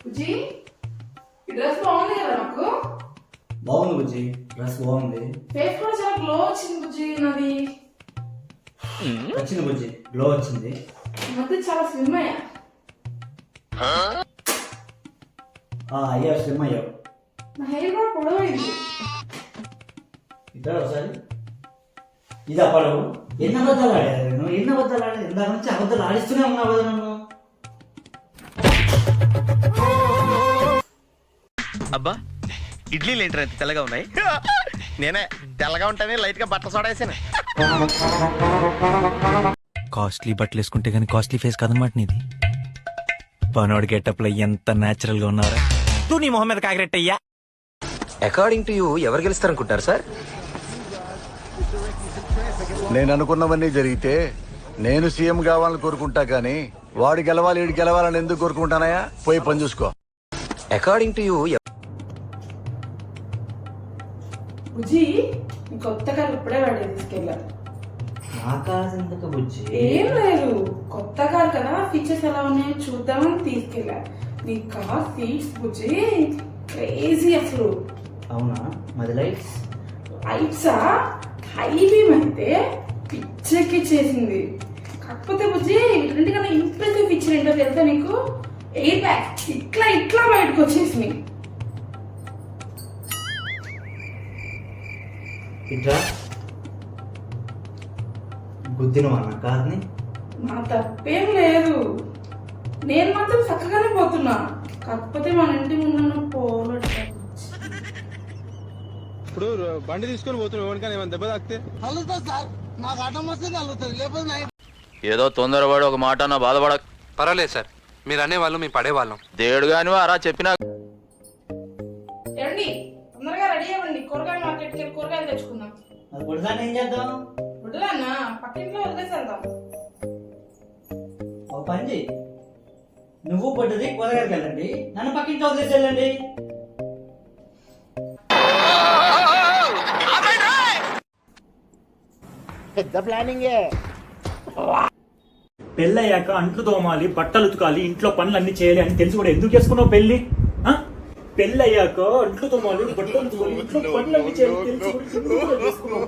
బుజ్జి ఈ డ్రెస్ బాగుంది కదా నాకు. బాగుంది బుజ్జి, డ్రెస్ బాగుంది. ఫేస్ కూడా చాలా గ్లో వచ్చింది బుజ్జి. నాది వచ్చింది బుజ్జి, గ్లో వచ్చింది. మధ్య చాలా స్లిమ్ అయ్యా. అయ్యావు, స్లిమ్ అయ్యావు. నా హెయిర్ కూడా పొడవైంది. ఇక్కడ ఒకసారి ఇది అప్పడవు. ఎన్ని అబద్ధాలు ఆడారు నువ్వు? ఎన్ని అబద్ధాలు ఆడారు? ఇందాక నుంచి అబద్ధాలు ఆడిస్తూనే ఉన్నావు కదా నన్ను. అబ్బా, ఇడ్లీలు ఏంటి అంత తెల్లగా ఉన్నాయి? నేనే తెల్లగా ఉంటానే లైట్ గా బట్టలు సోడా వేసాను. కాస్ట్లీ బట్టలు వేసుకుంటే కానీ కాస్ట్లీ ఫేస్ కాదనమాట నీది. పనోడి గెటప్ లో ఎంత నేచురల్ గా ఉన్నారా నువ్వు. నీ మొహం మీద కాకిరెట్టయ్యా. అకార్డింగ్ టు యూ ఎవరు గెలుస్తారనుకుంటారు సార్? నేను అనుకున్నవన్నీ జరిగితే నేను సీఎం కావాలని కోరుకుంటా గానీ వాడు గెలవాలి వీడు గెలవాలని ఎందుకు కోరుకుంటానయా? పోయి పని చూసుకో. అకార్డింగ్ టు యూ బుజ్జి నీ కొత్త కారు ఇప్పుడే వాడే తీసుకెళ్ళారు. నా కాదు ఎందుకు బుజ్జి? ఏం లేదు, కొత్త కారు కదా, ఫీచర్స్ ఎలా ఉన్నాయో చూద్దామని తీసుకెళ్ళా. నీ కార్ సీట్స్ బుజ్జి క్రేజీ అసలు. అవునా? మరి లైట్స్? లైట్సా హై బీమ్ అయితే పిచ్చెక్కి చేసింది. కాకపోతే బుజ్జి వీటికన్నా ఇంప్రెసివ్ ఫీచర్ ఏంటో తెలుసా నీకు? ఎయిర్ బ్యాగ్ ఇట్లా ఇట్లా బయటకు వచ్చేసింది. ఇట్లా గుద్దిన నా కార్ని. నా తప్పేం లేదు, నేను మాత్రం చక్కగానే పోతున్నా. కాకపోతే మన ఇంటి ముందున్న పోలు ఇప్పుడు బండి తీసుకొని పోతున్నాం, దెబ్బ తాకితే ఏదో తొందరపడి ఒక మాట నా బాధపడ. పర్వాలేదు సార్, మీరు అనేవాళ్ళు మేము పడేవాళ్ళం. దేవుడు గాని అరా చెప్పినా. ఏమండి తొందరగా రెడీ అవ్వండి, కూరగాయల మార్కెట్కి వెళ్ళి కూరగాయలు తెచ్చుకుందాం. అది గుడిదాన్ని ఏం చేద్దాం? గుడ్డలన్నా పక్కింట్లో వదిలేసి వెళ్దాం. ఒక పని చెయ్యి, నువ్వు పడ్డది కూరగాయలకి వెళ్ళండి, నన్ను పక్కింట్లో వదిలేసి వెళ్ళండి. పెద్ద ప్లానింగే. పెళ్ళయ్యాక అంట్లు తోమాలి, బట్టలు ఉతకాలి, ఇంట్లో పనులు అన్ని చేయాలి అని తెలిసి కూడా ఎందుకు చేసుకున్నావు పెళ్లి? పెళ్ళయ్యాక అంట్లు తోమాలి, బట్టలు ఉతకాలి, ఇంట్లో పనులు అన్ని చేయాలి తెలిసి కూడా ఎందుకు చేసుకున్నావు?